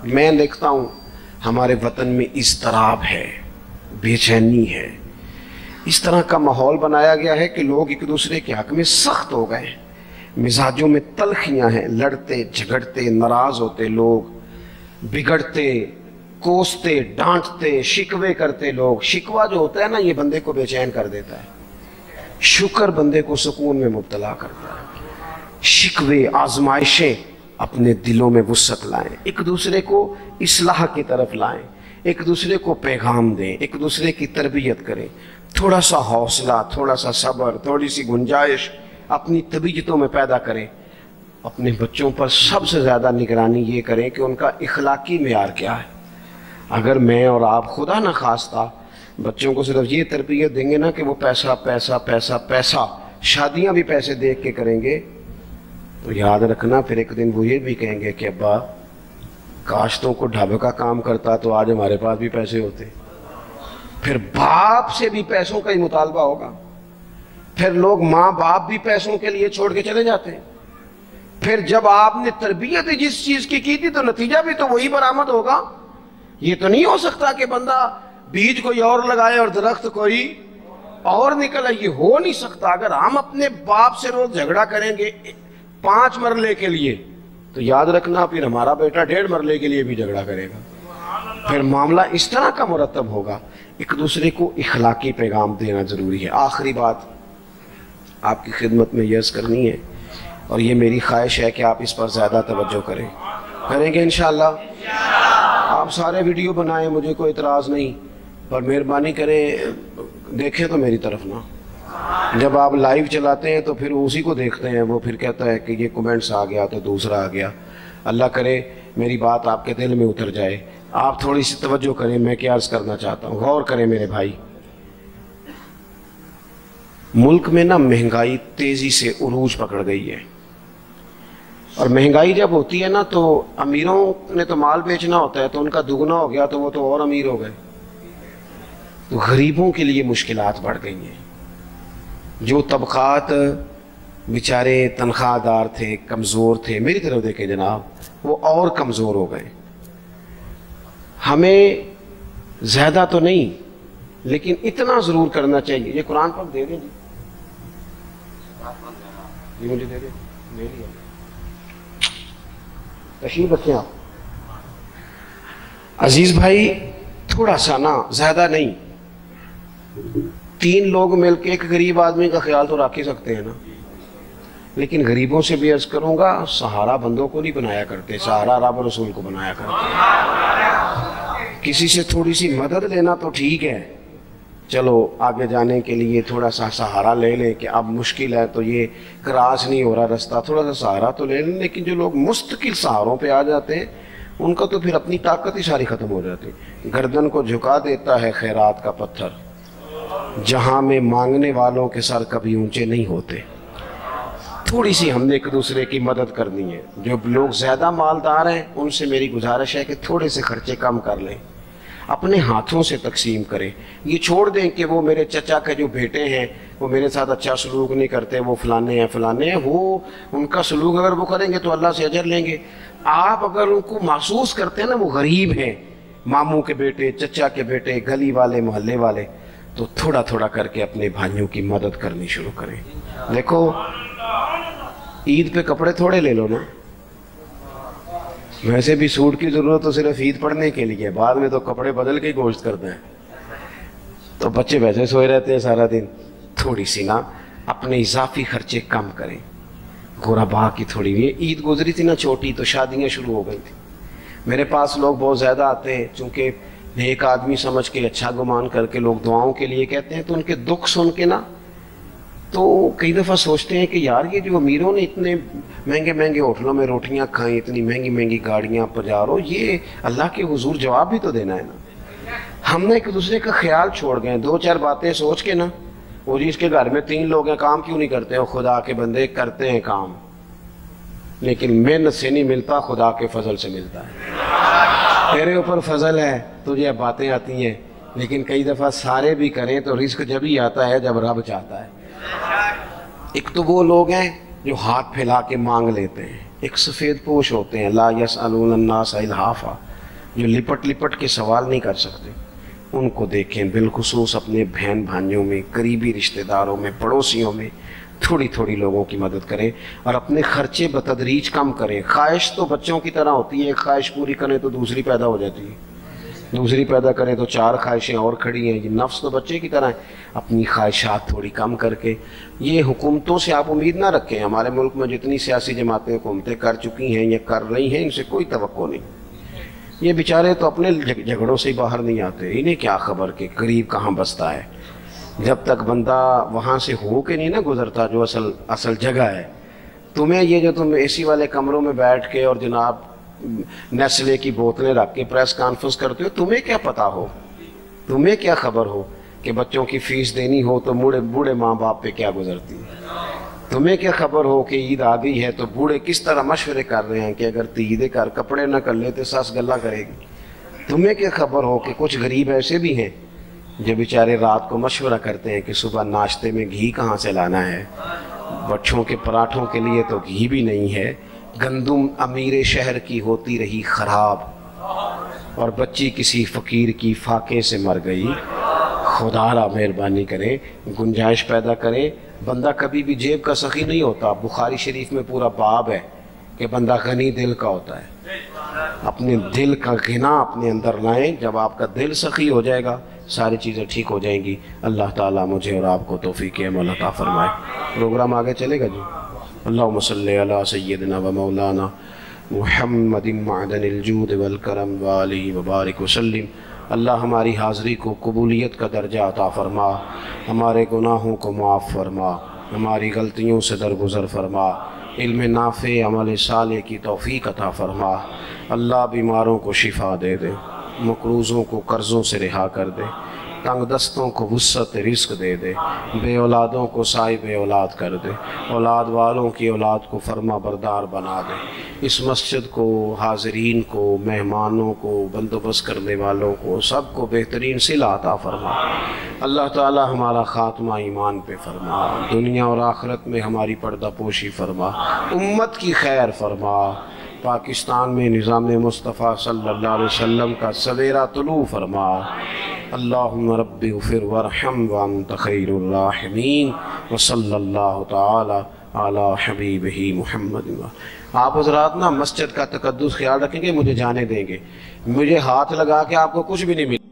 میں دیکھتا ہوں ہمارے وطن میں اضطراب ہے، بے چینی ہے، اس طرح کا ماحول بنایا گیا ہے کہ لوگ ایک دوسرے کے حق میں سخت ہو گئے ہیں، مزاجوں میں تلخیاں ہیں، لڑتے جھگڑتے ناراض ہوتے لوگ، بگڑتے کوستے ڈانٹتے شکوے کرتے لوگ۔ شکوہ جو ہوتا ہے نا، یہ بندے کو بے چین کر دیتا ہے، شکر بندے کو سکون میں مبتلا کرتا ہے۔ شکوے آزمائشیں اپنے دلوں میں وسعت لائیں، ایک دوسرے کو اصلاح کی طرف لائیں، ایک دوسرے کو پیغام دیں، ایک دوسرے کی تربیت کریں، تھوڑا سا حوصلہ، تھوڑا سا صبر، تھوڑی سی گنجائش اپنی طبیعتوں میں پیدا کریں۔ اپنے بچوں پر سب سے زیادہ نگرانی یہ کریں کہ ان کا اخلاقی معیار کیا ہے۔ اگر میں اور آپ خدا نہ خواستہ بچوں کو صرف یہ تربیت دیں گے نا کہ وہ پیسہ پیسہ پیسہ پیسہ، شادیاں بھی پیسے دیکھ کے کریں گے، تو یاد رکھنا پھر ایک دن وہ یہ بھی کہیں گے کہ ابا کاش تو کو ڈھابے کا کام کرتا تو آج ہمارے پاس بھی پیسے ہوتے۔ پھر باپ سے بھی پیسوں کا ہی مطالبہ ہوگا، پھر لوگ ماں باپ بھی پیسوں کے لیے چھوڑ کے چلے جاتے ہیں۔ پھر جب آپ نے تربیت جس چیز کی تھی تو نتیجہ بھی تو وہی برآمد ہوگا۔ یہ تو نہیں ہو سکتا کہ بندہ بیج کوئی اور لگائے اور درخت کوئی اور نکلے، یہ ہو نہیں سکتا۔ اگر ہم اپنے باپ سے روز جھگڑا کریں گے 5 مرلے کے لیے تو یاد رکھنا پھر ہمارا بیٹا 1.5 مرلے کے لیے بھی جھگڑا کرے گا۔ پھر معاملہ اس طرح کا مرتب ہوگا۔ ایک دوسرے کو اخلاقی پیغام دینا ضروری ہے۔ آخری بات آپ کی خدمت میں یہ عرض کرنی ہے، اور یہ میری خواہش ہے کہ آپ اس پر زیادہ توجہ کریں گے انشاءاللہ۔ آپ سارے ویڈیو بنائیں، مجھے کوئی اعتراض نہیں، پر مہربانی کریں دیکھیں تو میری طرف نہ۔ جب آپ لائیو چلاتے ہیں تو پھر اسی کو دیکھتے ہیں، وہ پھر کہتا ہے کہ یہ کومنٹس آ گیا تو دوسرا آ گیا۔ اللہ کرے میری بات آپ کے دل میں اتر جائے۔ آپ تھوڑی سی توجہ کریں، میں کیا عرض کرنا چاہتا ہوں، غور کریں میرے بھائی۔ ملک میں نا مہنگائی تیزی سے عروج پکڑ گئی ہے، اور مہنگائی جب ہوتی ہے نا تو امیروں نے تو مال بیچنا ہوتا ہے تو ان کا دگنا ہو گیا تو وہ تو اور امیر ہو گئے، تو غریبوں کے لیے مشکلات بڑھ گئی ہیں۔ جو طبقات بیچارے تنخواہ دار تھے، کمزور تھے، میری طرف دیکھیں جناب، وہ اور کمزور ہو گئے۔ ہمیں زیادہ تو نہیں لیکن اتنا ضرور کرنا چاہیے۔ یہ قرآن پاک دے دیں جی، مجھے دے دیں، میری ہے، تشریف رکھیں آپ۔ عزیز بھائی تھوڑا سا نا، زیادہ نہیں، 3 لوگ مل کے ایک غریب آدمی کا خیال تو رکھ ہی سکتے ہیں نا، لیکن غریبوں سے بھی عرض کروں گا، سہارا بندوں کو نہیں بنایا کرتے، سہارا رب رسول کو بنایا کرتے۔ کسی سے تھوڑی سی مدد لینا تو ٹھیک ہے، چلو آگے جانے کے لیے تھوڑا سا سہارا لے لیں کہ اب مشکل ہے تو یہ کراس نہیں ہو رہا رستہ، تھوڑا سا سہارا تو لے لیں۔ لیکن جو لوگ مستقل سہاروں پہ آ جاتے ہیں ان کا تو پھر اپنی طاقت ہی ساری ختم ہو جاتی۔ گردن کو جھکا دیتا ہے خیرات کا پتھر، جہاں میں مانگنے والوں کے سر کبھی اونچے نہیں ہوتے۔ تھوڑی سی ہم نے ایک دوسرے کی مدد کرنی ہے۔ جو لوگ زیادہ مالدار ہیں ان سے میری گزارش ہے کہ تھوڑے سے خرچے کم کر لیں، اپنے ہاتھوں سے تقسیم کریں۔ یہ چھوڑ دیں کہ وہ میرے چچا کے جو بیٹے ہیں وہ میرے ساتھ اچھا سلوک نہیں کرتے، وہ فلانے ہیں، وہ ان کا سلوک اگر وہ کریں گے تو اللہ سے اجر لیں گے۔ آپ اگر ان کو محسوس کرتے ہیں نا وہ غریب ہیں، ماموں کے بیٹے، چچا کے بیٹے، گلی والے، محلے والے، تو تھوڑا تھوڑا کر کے اپنے بھائیوں کی مدد کرنی شروع کریں۔ دیکھو عید پہ کپڑے تھوڑے لے لو نا، ویسے بھی سوٹ کی ضرورت تو صرف عید پڑھنے کے لیے، بعد میں تو کپڑے بدل کے ہی گوشت کرتے ہیں، تو بچے ویسے سوئے رہتے ہیں سارا دن۔ تھوڑی سی نا اپنے اضافی خرچے کم کریں۔ غربا کی تھوڑی، یہ عید گزری تھی نا چھوٹی تو شادیاں شروع ہو گئی تھی، میرے پاس لوگ بہت زیادہ آتے ہیں، چونکہ نیک آدمی سمجھ کے اچھا گمان کر کے لوگ دعاؤں کے لیے کہتے ہیں، تو ان کے دکھ سن کے نا تو کئی دفعہ سوچتے ہیں کہ یار یہ جو امیروں نے اتنے مہنگے مہنگے ہوٹلوں میں روٹیاں کھائیں، اتنی مہنگی مہنگی گاڑیاں پجارو، یہ اللہ کے حضور جواب بھی تو دینا ہے نا۔ ہم نے ایک دوسرے کا خیال چھوڑ گئے، 2-4 باتیں سوچ کے نا، وہ جس کے گھر میں 3 لوگ ہیں کام کیوں نہیں کرتے؟ وہ خدا کے بندے کرتے ہیں کام، لیکن محنت سے نہیں ملتا، خدا کے فضل سے ملتا ہے۔ تیرے اوپر فضل ہے، تجھے باتیں آتی ہیں، لیکن کئی دفعہ سارے بھی کریں تو رزق جب ہی آتا ہے جب رب چاہتا ہے۔ ایک تو وہ لوگ ہیں جو ہاتھ پھیلا کے مانگ لیتے ہیں، ایک سفید پوش ہوتے ہیں لا یسألون الناس الحافا، جو لپٹ لپٹ کے سوال نہیں کر سکتے، ان کو دیکھیں، بالخصوص اپنے بہن بھائیوں میں، قریبی رشتہ داروں میں، پڑوسیوں میں تھوڑی تھوڑی لوگوں کی مدد کریں اور اپنے خرچے بتدریج کم کریں۔ خواہش تو بچوں کی طرح ہوتی ہے، ایک خواہش پوری کریں تو دوسری پیدا ہو جاتی ہے، دوسری پیدا کریں تو 4 خواہشیں اور کھڑی ہیں۔ یہ نفس تو بچے کی طرح ہے، اپنی خواہشات تھوڑی کم کر کے۔ یہ حکومتوں سے آپ امید نہ رکھیں، ہمارے ملک میں جتنی سیاسی جماعتیں حکومتیں کر چکی ہیں یا کر رہی ہیں، ان سے کوئی توقع نہیں۔ یہ بیچارے تو اپنے جھگڑوں سے ہی باہر نہیں آتے، انہیں کیا خبر کہ قریب کہاں بستا ہے۔ جب تک بندہ وہاں سے ہو کے نہیں نہ گزرتا جو اصل جگہ ہے، تمہیں یہ جو تم اے سی والے کمروں میں بیٹھ کے اور جناب نیسلے کی بوتلیں رکھ کے پریس کانفرنس کرتے ہو، تمہیں کیا پتا ہو، تمہیں کیا خبر ہو کہ بچوں کی فیس دینی ہو تو بوڑھے ماں باپ پہ کیا گزرتی ہے، تمہیں کیا خبر ہو کہ عید آ گئی ہے تو بوڑھے کس طرح مشورے کر رہے ہیں کہ اگر عید کر کپڑے نہ کر لیتے ساس گلہ کرے گی، تمہیں کیا خبر ہو کہ کچھ غریب ایسے بھی ہیں جو بیچارے رات کو مشورہ کرتے ہیں کہ صبح ناشتے میں گھی کہاں سے لانا ہے، بچوں کے پراٹھوں کے لیے تو گھی بھی نہیں ہے، گندم امیر شہر کی ہوتی رہی خراب اور بچی کسی فقیر کی فاقے سے مر گئی۔ خدا را مہربانی کریں، گنجائش پیدا کریں۔ بندہ کبھی بھی جیب کا سخی نہیں ہوتا، بخاری شریف میں پورا باب ہے کہ بندہ غنی دل کا ہوتا ہے۔ اپنے دل کا غنا اپنے اندر لائیں، جب آپ کا دل سخی ہو جائے گا ساری چیزیں ٹھیک ہو جائیں گی۔ اللہ تعالیٰ مجھے اور آپ کو توفیق عمل عطا فرمائے۔ پروگرام آگے چلے گا جی۔ اللہم صلی علی سیدنا و مولانا محمد معدن الجود والکرم وآلہ وبارک وسلم۔ اللہ ہماری حاضری کو قبولیت کا درجہ عطا فرما، ہمارے گناہوں کو معاف فرما، ہماری غلطیوں سے درگزر فرما، علم نافع عمل صالح کی توفیق عطا فرما۔ اللہ بیماروں کو شفا دے دے، مقروضوں کو قرضوں سے رہا کر دے، تنگ دستوں کو وسعت رزق دے دے، بے اولادوں کو صاحب اولاد کر دے، اولاد والوں کی اولاد کو فرما بردار بنا دے۔ اس مسجد کو، حاضرین کو، مہمانوں کو، بندوبست کرنے والوں کو، سب کو بہترین صلہ عطا فرما۔ اللہ تعالی ہمارا خاتمہ ایمان پہ فرما، دنیا اور آخرت میں ہماری پردہ پوشی فرما، امت کی خیر فرما، پاکستان میں نظام مصطفیٰ صلی اللہ علیہ وسلم کا سویرا طلوع فرما۔ اللہم رب اغفر وارحم وانت خیر الراحمین وصلی اللہ تعالی علی حبیبہ محمد۔ آپ حضرات نا مسجد کا تقدس خیال رکھیں گے، مجھے جانے دیں گے، مجھے ہاتھ لگا کے آپ کو کچھ بھی نہیں ملے۔